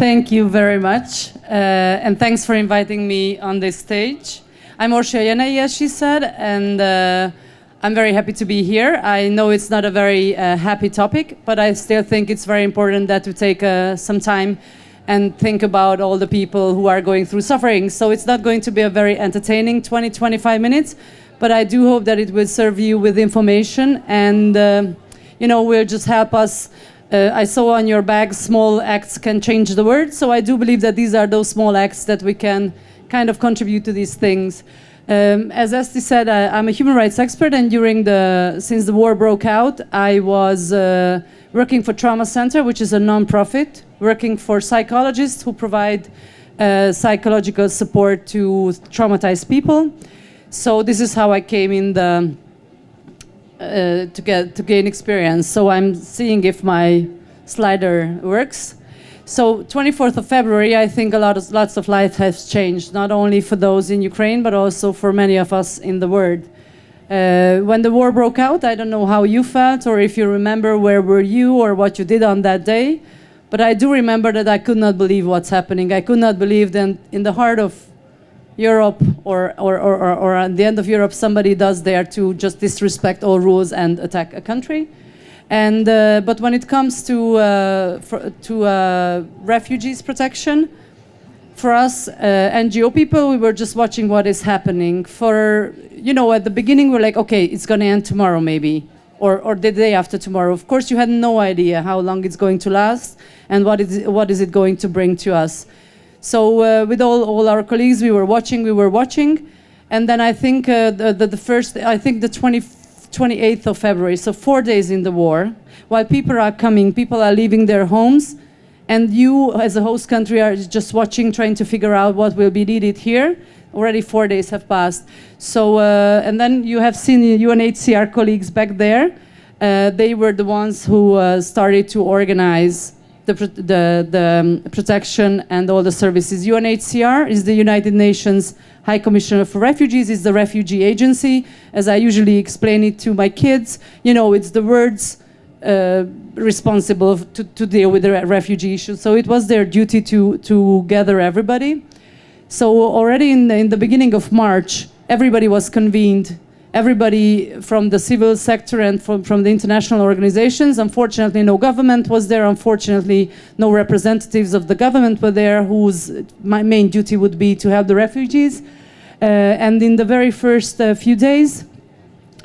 Thank you very much, and thanks for inviting me on this stage. I'm Orsolya, as she said, and I'm very happy to be here. I know it's not a very happy topic, but I still think it's very important that we take some time and think about all the people who are going through suffering. So it's not going to be a very entertaining 20-25 minutes, but I do hope that it will serve you with information and will just help us. I saw on your bag, small acts can change the world. So I do believe that these are those small acts that we can kind of contribute to these things. As Esti said, I'm a human rights expert, and since the war broke out, I was working for Trauma Center, which is a non-profit, working for psychologists who provide psychological support to traumatized people. So this is how I came in to gain experience. So I'm seeing if my slider works. So 24th of February, I think lots of life has changed, not only for those in Ukraine, but also for many of us in the world. When the war broke out, I don't know how you felt, or if you remember where were you or what you did on that day, but I do remember that I could not believe what's happening. I could not believe that in the heart of Europe or at the end of Europe, somebody does dare to just disrespect all rules and attack a country. And but when it comes to refugees protection, for us NGO people, we were just watching what is happening. At the beginning, we're like, okay, it's going to end tomorrow, maybe, or the day after tomorrow. Of course, you had no idea how long it's going to last and what is it going to bring to us. So with all our colleagues, we were watching, and then I think the 28th of February, so 4 days in the war, while people are coming, people are leaving their homes, and you as a host country are just watching, trying to figure out what will be needed here. Already 4 days have passed. So, and then you have seen UNHCR colleagues back there. They were the ones who started to organize the protection and all the services. UNHCR is the United Nations High Commissioner for Refugees, is the refugee agency. As I usually explain it to my kids, it's the words responsible to deal with the refugee issue. So it was their duty to gather everybody. So already in the beginning of March, everybody was convened. Everybody from the civil sector and from the international organizations. Unfortunately, no government was there. Unfortunately, no representatives of the government were there, whose main duty would be to help the refugees. And in the very first few days,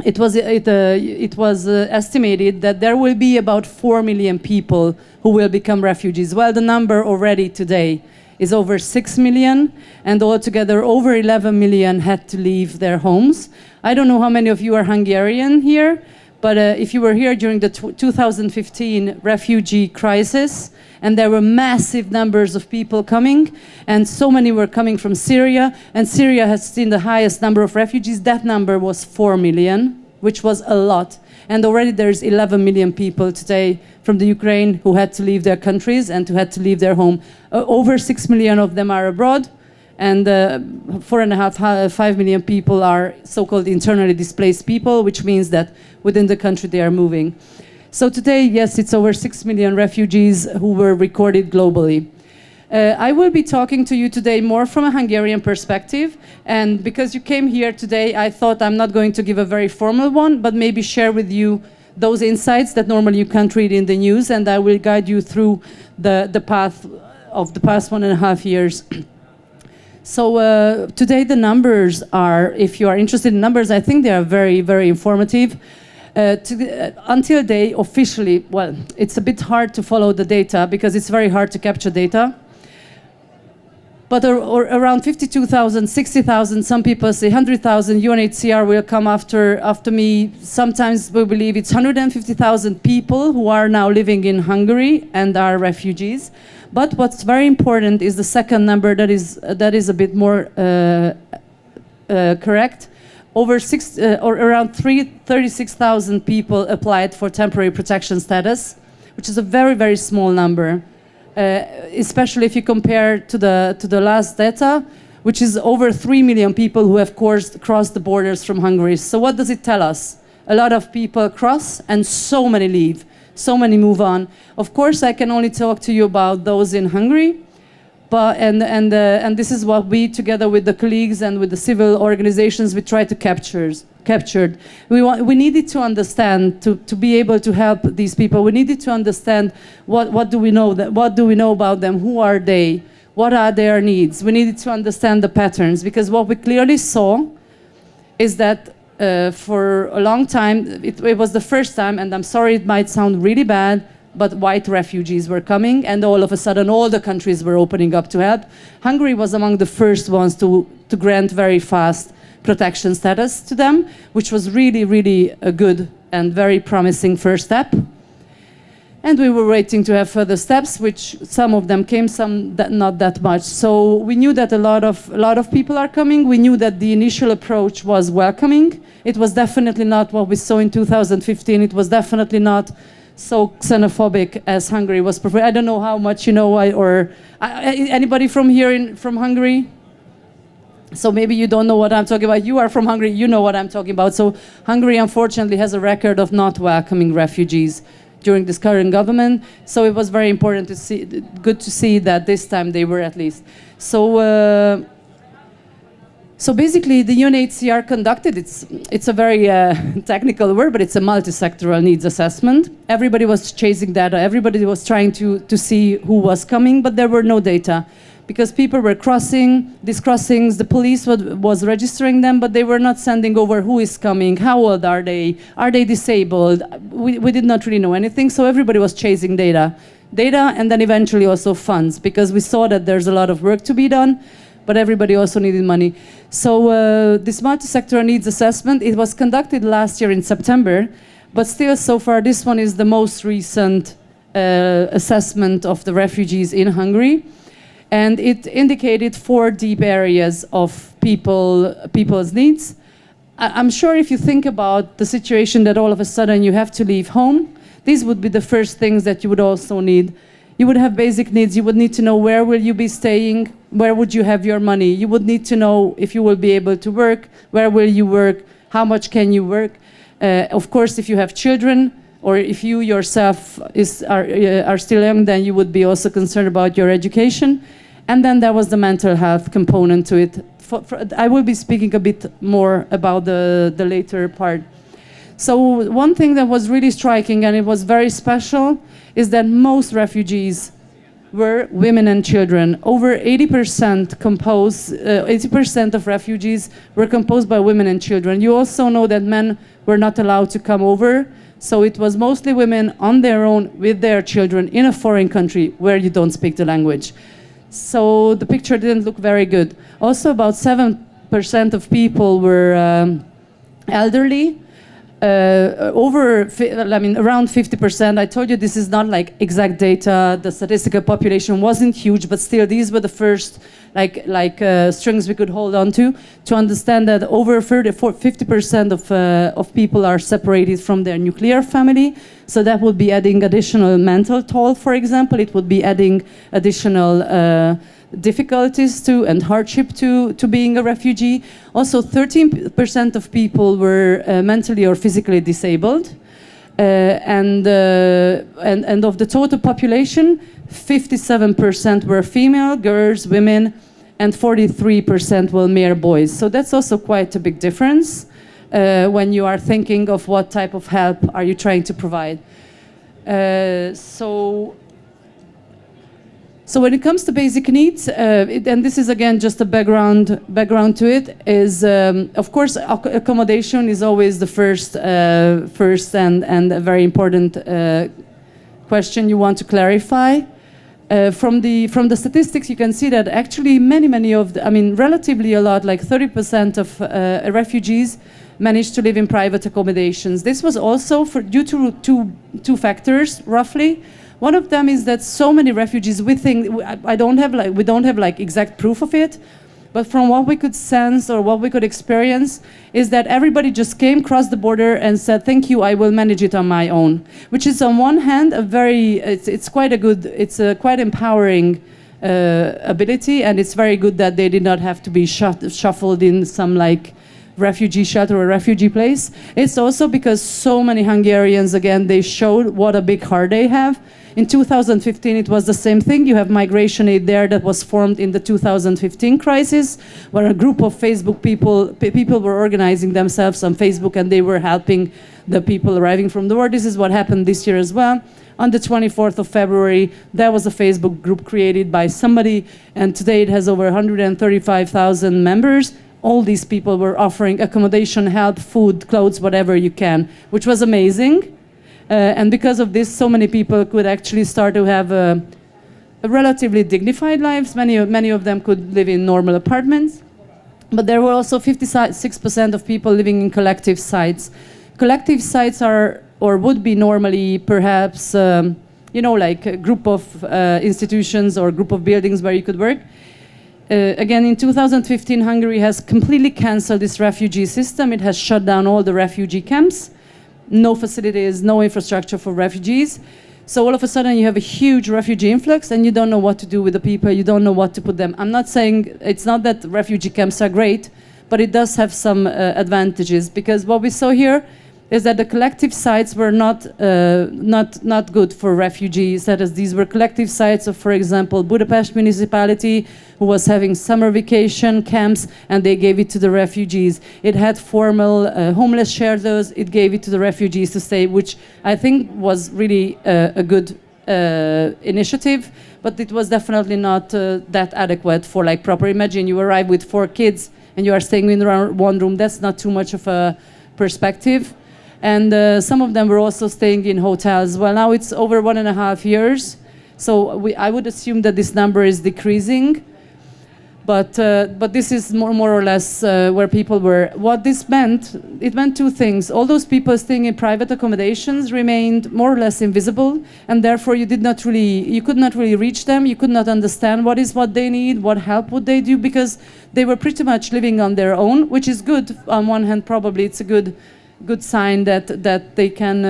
it was estimated that there will be about 4 million people who will become refugees. Well, the number already today is over 6 million, and altogether over 11 million had to leave their homes. I don't know how many of you are Hungarian here, but if you were here during the 2015 refugee crisis, and there were massive numbers of people coming, and so many were coming from Syria, and Syria has seen the highest number of refugees. That number was 4 million, which was a lot. And already there's 11 million people today from the Ukraine who had to leave their countries and who had to leave their home. Over 6 million of them are abroad, and 4.5 million people are so-called internally displaced people, which means that within the country they are moving. So today, yes, it's over 6 million refugees who were recorded globally. I will be talking to you today more from a Hungarian perspective, and because you came here today, I thought I'm not going to give a very formal one, but maybe share with you those insights that normally you can't read in the news, and I will guide you through the path of the past 1.5 years. So today the numbers are, if you are interested in numbers, I think they are very, very informative. Until they officially, well, it's a bit hard to follow the data because it's very hard to capture data. But around 52,000, 60,000, some people say 100,000, UNHCR will come after me. Sometimes we believe it's 150,000 people who are now living in Hungary and are refugees. But what's very important is the second number that is a bit more correct. Around 36,000 people applied for temporary protection status, which is a very, very small number. Especially if you compare to the last data, which is over 3 million people who have crossed the borders from Hungary. So what does it tell us? A lot of people cross and so many leave, so many move on. Of course, I can only talk to you about those in Hungary, And this is what we, together with the colleagues and with the civil organizations, we try to captured. We needed to understand, to be able to help these people. We needed to understand what do we know about them, who are they, what are their needs. We needed to understand the patterns, because what we clearly saw is that for a long time, it was the first time, and I'm sorry it might sound really bad, but white refugees were coming, and all of a sudden all the countries were opening up to help. Hungary was among the first ones to grant very fast protection status to them, which was really, really a good and very promising first step. And we were waiting to have further steps, which some of them came, some not that much. So we knew that a lot of people are coming. We knew that the initial approach was welcoming. It was definitely not what we saw in 2015. It was definitely not so xenophobic as Hungary was preferred. I don't know how much you know, anybody from here from Hungary? So maybe you don't know what I'm talking about. You are from Hungary, you know what I'm talking about. So Hungary, unfortunately, has a record of not welcoming refugees during this current government. So it was very important to see, good to see that this time they were at least. So basically, the UNHCR conducted, it's a very technical word, but it's a multi-sectoral needs assessment. Everybody was chasing data. Everybody was trying to see who was coming, but there were no data, because people were crossing these crossings. The police was registering them, but they were not sending over who is coming, how old are they disabled. We did not really know anything, so everybody was chasing data, and then eventually also funds, because we saw that there's a lot of work to be done, but everybody also needed money. So this multi-sectoral needs assessment, it was conducted last year in September, but still so far this one is the most recent assessment of the refugees in Hungary. And it indicated 4 deep areas of people's needs. I'm sure if you think about the situation that all of a sudden you have to leave home, these would be the first things that you would also need. You would have basic needs. You would need to know where will you be staying, where would you have your money. You would need to know if you will be able to work, where will you work, how much can you work. Of course, if you have children, or if you yourself are still young, then you would be also concerned about your education. And then there was the mental health component to it. I will be speaking a bit more about the later part. So one thing that was really striking, and it was very special, is that most refugees were women and children. Over 80% of refugees were composed by women and children. You also know that men were not allowed to come over. So it was mostly women on their own with their children in a foreign country where you don't speak the language. So the picture didn't look very good. Also, about 7% of people were elderly. Around 50%. I told you this is not like exact data. The statistical population wasn't huge, but still these were the first strings we could hold on to understand that over 50% of people are separated from their nuclear family. So that would be adding additional mental toll, for example. It would be adding additional difficulties to and hardship to being a refugee. Also, 13% of people were mentally or physically disabled, and of the total population, 57% were female, girls, women, and 43% were mere boys. So that's also quite a big difference when you are thinking of what type of help are you trying to provide. So when it comes to basic needs, and this is again just a background to it, is of course accommodation is always the first and a very important question you want to clarify. From the statistics, you can see that actually many of relatively a lot, like 30% of refugees managed to live in private accommodations. This was also due to two factors, roughly. One of them is that so many refugees, we don't have exact proof of it, but from what we could sense or what we could experience is that everybody just came, crossed the border and said, thank you, I will manage it on my own. Which is on one hand, it's quite quite empowering ability, and it's very good that they did not have to be shuffled in some refugee shelter or refugee place. It's also because so many Hungarians, again, they showed what a big heart they have. In 2015, it was the same thing. You have Migration Aid there that was formed in the 2015 crisis, where a group of Facebook people were organizing themselves on Facebook, and they were helping the people arriving from the war. This is what happened this year as well. On the 24th of February, there was a Facebook group created by somebody, and today it has over 135,000 members. All these people were offering accommodation, help, food, clothes, whatever you can, which was amazing. And because of this, so many people could actually start to have a relatively dignified lives. Many of them could live in normal apartments. But there were also 56% of people living in collective sites. Collective sites are, or would be normally perhaps, like a group of institutions or group of buildings where you could work. Again, in 2015, Hungary has completely cancelled this refugee system. It has shut down all the refugee camps. No facilities, no infrastructure for refugees. So all of a sudden you have a huge refugee influx and you don't know what to do with the people, you don't know what to put them. I'm not saying, it's not that refugee camps are great, but it does have some advantages, because what we saw here is that the collective sites were not good for refugees. That is, these were collective sites of, for example, Budapest municipality, who was having summer vacation camps, and they gave it to the refugees. It had formal homeless shelters. It gave it to the refugees to stay, which I think was really a good initiative, but it was definitely not that adequate for like proper. Imagine you arrive with 4 kids and you are staying in one room. That's not too much of a perspective. And some of them were also staying in hotels. Well, now it's over 1.5 years, so I would assume that this number is decreasing. But this is more or less where people were. What this meant, it meant 2 things. All those people staying in private accommodations remained more or less invisible, and therefore you could not really reach them. You could not understand what they need, what help would they do, because they were pretty much living on their own, which is good. On one hand, probably it's a good sign that they can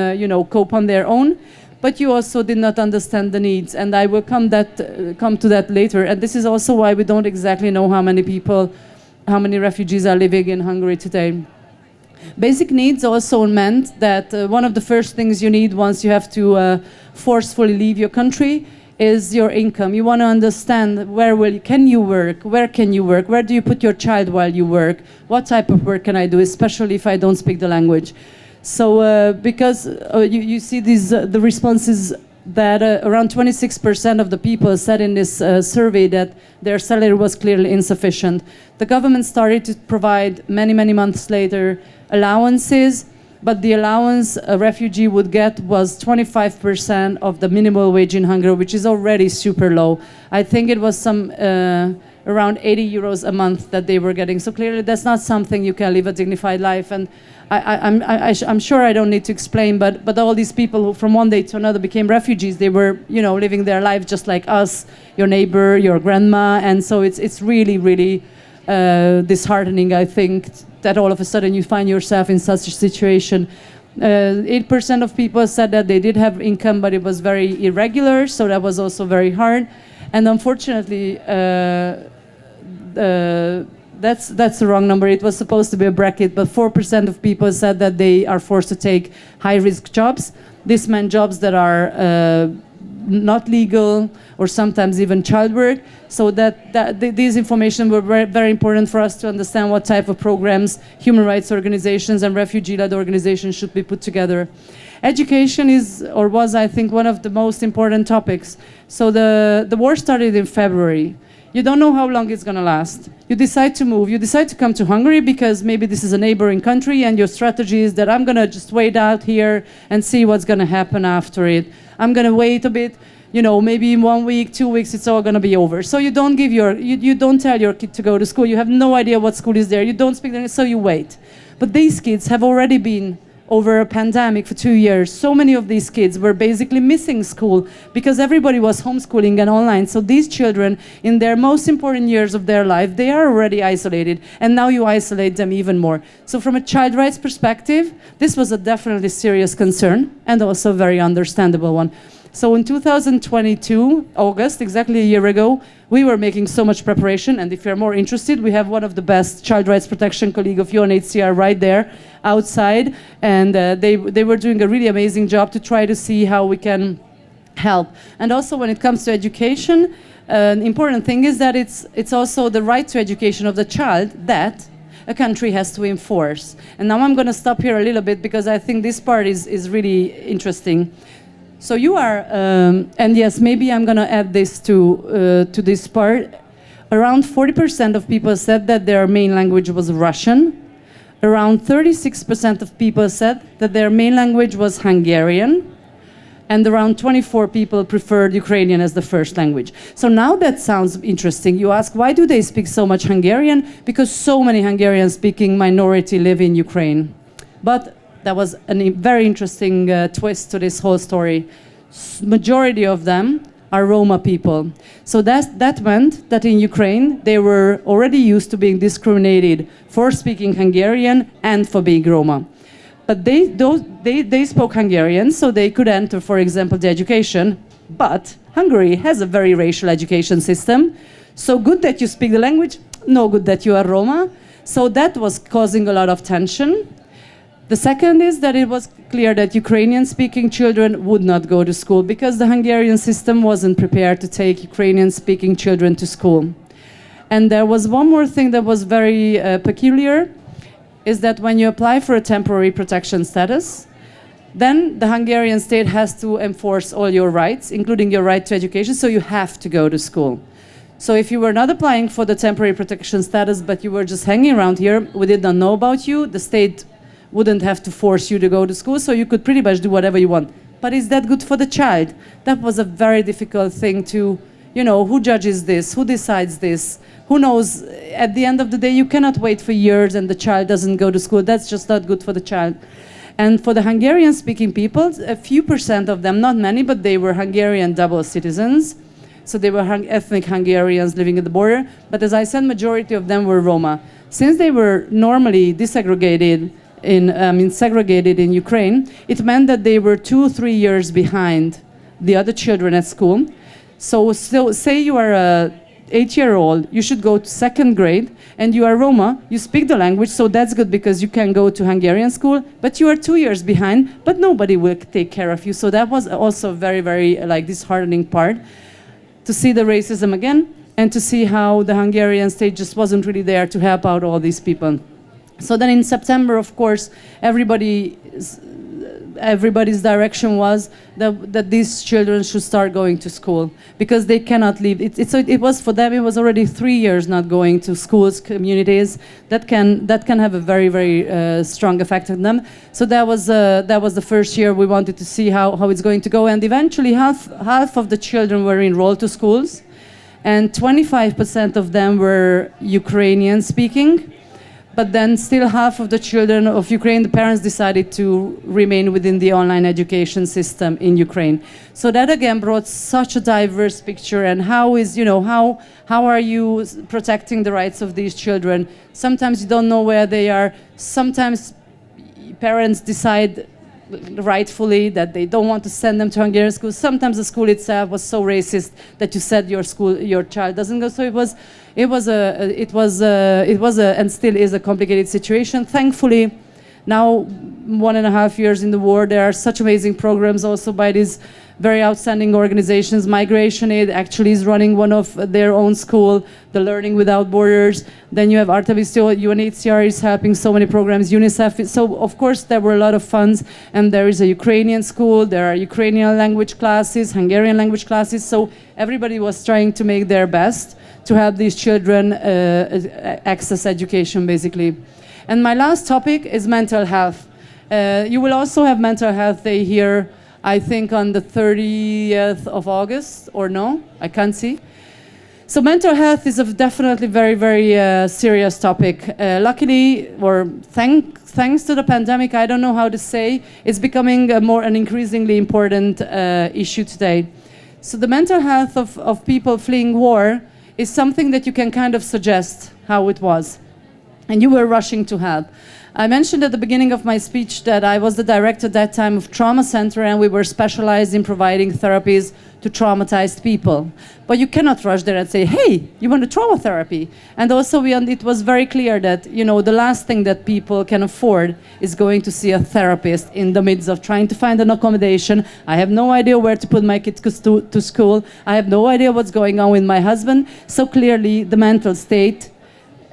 cope on their own, but you also did not understand the needs, and I will come to that later. And this is also why we don't exactly know how many refugees are living in Hungary today. Basic needs also meant that one of the first things you need once you have to forcefully leave your country is your income. You want to understand can you work, where do you put your child while you work, what type of work can I do, especially if I don't speak the language. So because you see the responses that around 26% of the people said in this survey that their salary was clearly insufficient. The government started to provide many months later allowances, but the allowance a refugee would get was 25% of the minimum wage in Hungary, which is already super low. I think it was around 80 euros a month that they were getting. So clearly that's not something you can live a dignified life. And I'm sure I don't need to explain, but all these people who from one day to another became refugees, they were living their life just like us, your neighbor, your grandma. And so it's really disheartening, I think, that all of a sudden you find yourself in such a situation. 8% of people said that they did have income, but it was very irregular, so that was also very hard. And unfortunately, that's the wrong number. It was supposed to be a bracket, but 4% of people said that they are forced to take high-risk jobs. This meant jobs that are not legal, or sometimes even child work. So these information were very important for us to understand what type of programs human rights organizations and refugee-led organizations should be put together. Education was, I think, one of the most important topics. So the war started in February. You don't know how long it's going to last. You decide to move. You decide to come to Hungary because maybe this is a neighboring country, and your strategy is that I'm going to just wait out here and see what's going to happen after it. I'm going to wait a bit. Maybe in 1 week, 2 weeks, it's all going to be over. So you don't you don't tell your kid to go to school. You have no idea what school is there. You don't speak English, so you wait. But these kids have already been over a pandemic for 2 years. So many of these kids were basically missing school because everybody was homeschooling and online. So these children, in their most important years of their life, they are already isolated, and now you isolate them even more. So from a child rights perspective, this was a definitely serious concern, and also a very understandable one. So in 2022, August, exactly a year ago, we were making so much preparation, and if you're more interested, we have one of the best child rights protection colleague of UNHCR right there outside, and they were doing a really amazing job to try to see how we can help. And also when it comes to education, an important thing is that it's also the right to education of the child that a country has to enforce. And now I'm going to stop here a little bit because I think this part is really interesting. So you are, and yes, maybe I'm going to add this to this part. Around 40% of people said that their main language was Russian. Around 36% of people said that their main language was Hungarian. And around 24 people preferred Ukrainian as the first language. So now that sounds interesting. You ask, why do they speak so much Hungarian? Because so many Hungarian-speaking minority live in Ukraine. But that was a very interesting twist to this whole story. Majority of them are Roma people. So that meant that in Ukraine, they were already used to being discriminated for speaking Hungarian and for being Roma. But they spoke Hungarian, so they could enter, for example, the education. But Hungary has a very racial education system. So good that you speak the language, no good that you are Roma. So that was causing a lot of tension. The second is that it was clear that Ukrainian-speaking children would not go to school because the Hungarian system wasn't prepared to take Ukrainian-speaking children to school. And there was one more thing that was very peculiar, is that when you apply for a temporary protection status, then the Hungarian state has to enforce all your rights, including your right to education, so you have to go to school. So if you were not applying for the temporary protection status, but you were just hanging around here, we did not know about you, the state wouldn't have to force you to go to school, so you could pretty much do whatever you want. But is that good for the child? That was a very difficult thing to, you know, who judges this? Who decides this? Who knows? At the end of the day, you cannot wait for years and the child doesn't go to school. That's just not good for the child. And for the Hungarian-speaking people, a few percent of them, not many, but they were Hungarian double citizens. So they were ethnic Hungarians living at the border. But as I said, majority of them were Roma. Since they were normally segregated in Ukraine, it meant that they were 2-3 years behind the other children at school. So say you are a 8-year-old, you should go to 2nd grade, and you are Roma, you speak the language, so that's good because you can go to Hungarian school, but you are 2 years behind, but nobody will take care of you. So that was also very, very disheartening part, to see the racism again, and to see how the Hungarian state just wasn't really there to help out all these people. So then in September, of course, everybody's direction was that these children should start going to school because they cannot leave. It was for them. It was already 3 years not going to schools, communities. That can have a very, very strong effect on them. So that was the first year we wanted to see how it's going to go. And eventually, half of the children were enrolled to schools, and 25% of them were Ukrainian speaking. But then still half of the children of Ukraine, the parents decided to remain within the online education system in Ukraine. So that again brought such a diverse picture, and how are you protecting the rights of these children? Sometimes you don't know where they are. Sometimes parents decide rightfully that they don't want to send them to Hungarian schools. Sometimes the school itself was so racist that you said your child doesn't go. So it was and still is a complicated situation. Thankfully, now 1.5 years in the war, there are such amazing programs also by these very outstanding organizations. Migration Aid actually is running one of their own school, the Learning Without Borders. Then you have Artavistio, UNHCR is helping so many programs, UNICEF. So of course there were a lot of funds, and there is a Ukrainian school, there are Ukrainian language classes, Hungarian language classes. So everybody was trying to make their best to help these children access education, basically. And my last topic is mental health. You will also have Mental Health Day here, I think on the 30th of August, or no, I can't see. So mental health is a definitely very, very serious topic. Luckily, or thanks to the pandemic, I don't know how to say, it's becoming an increasingly important issue today. So the mental health of people fleeing war is something that you can kind of suggest how it was. And you were rushing to help. I mentioned at the beginning of my speech that I was the director at that time of Trauma Center, and we were specialized in providing therapies to traumatized people. But you cannot rush there and say, hey, you want a trauma therapy? And also it was very clear that, you know, the last thing that people can afford is going to see a therapist in the midst of trying to find an accommodation. I have no idea where to put my kids to school. I have no idea what's going on with my husband. So clearly the mental state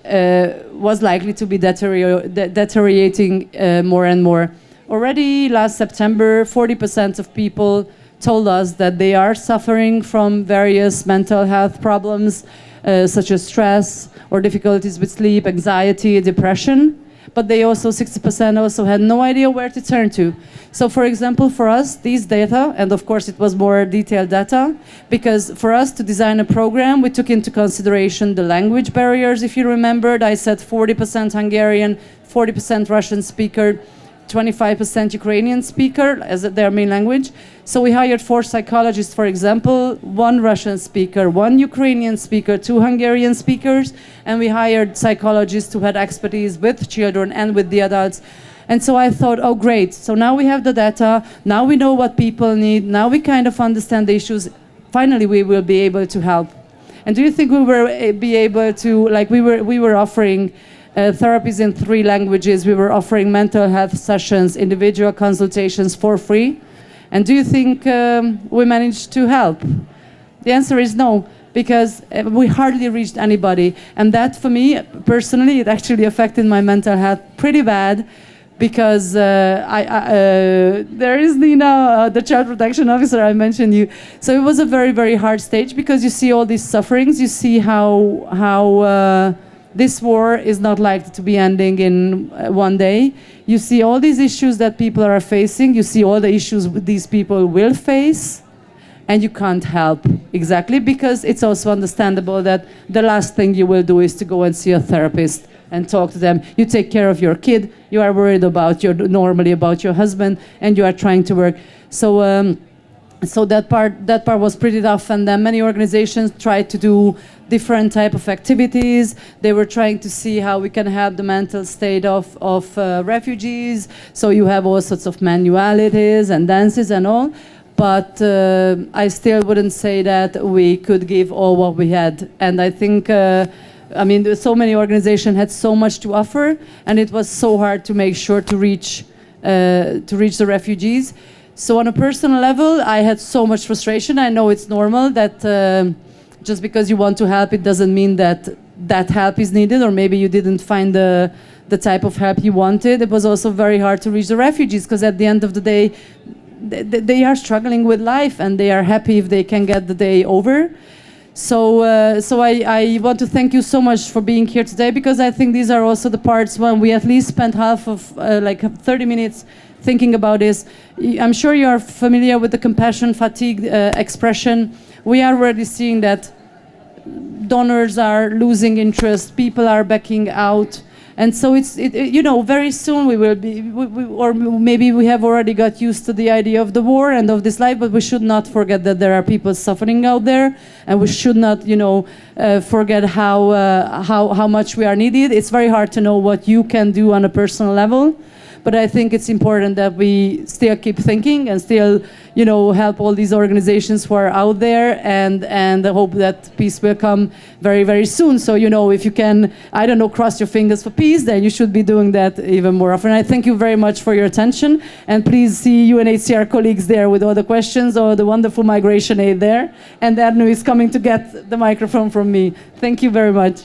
was likely to be deteriorating more and more. Already last September, 40% of people told us that they are suffering from various mental health problems, such as stress or difficulties with sleep, anxiety, depression. But they also, 60% also had no idea where to turn to. So for example, for us, these data, and of course it was more detailed data, because for us to design a program, we took into consideration the language barriers. If you remembered, I said 40% Hungarian, 40% Russian speaker, 25% Ukrainian speaker as their main language. So we hired 4 psychologists, for example, 1 Russian speaker, 1 Ukrainian speaker, 2 Hungarian speakers, and we hired psychologists who had expertise with children and with the adults. And so I thought, oh great, so now we have the data, now we know what people need, now we kind of understand the issues, finally we will be able to help. And do you think we will be able to, like we were offering therapies in 3 languages. We were offering mental health sessions, individual consultations for free. And do you think we managed to help? The answer is no, because we hardly reached anybody. And that, for me, personally, it actually affected my mental health pretty bad, because there is Nina, the child protection officer, I mentioned you. So it was a very, very hard stage, because you see all these sufferings, you see how this war is not likely to be ending in one day. You see all these issues that people are facing. You see all the issues these people will face. And you can't help, exactly, because it's also understandable that the last thing you will do is to go and see a therapist and talk to them. You take care of your kid. You are worried about normally about your husband, and you are trying to work. So that part was pretty tough, and then many organizations tried to do different type of activities. They were trying to see how we can help the mental state of refugees. So you have all sorts of manualities and dances and all, but I still wouldn't say that we could give all what we had. And I think, I mean, so many organizations had so much to offer, and it was so hard to make sure to reach the refugees. So on a personal level, I had so much frustration. I know it's normal that just because you want to help, it doesn't mean that that help is needed, or maybe you didn't find the type of help you wanted. It was also very hard to reach the refugees, because at the end of the day, they are struggling with life, and they are happy if they can get the day over. So I want to thank you so much for being here today, because I think these are also the parts when we at least spent half of like 30 minutes thinking about this. I'm sure you are familiar with the compassion fatigue expression. We are already seeing that donors are losing interest, people are backing out, and so you know, very soon we will be, or maybe we have already got used to the idea of the war and of this life, but we should not forget that there are people suffering out there, and we should not, you know, forget how much we are needed. It's very hard to know what you can do on a personal level, but I think it's important that we still keep thinking and still, you know, help all these organizations who are out there, and I hope that peace will come very, very soon. So, you know, if you can, I don't know, cross your fingers for peace, then you should be doing that even more often. I thank you very much for your attention, and please see UNHCR colleagues there with all the questions, or the wonderful migration aid there. And Ernu is coming to get the microphone from me. Thank you very much.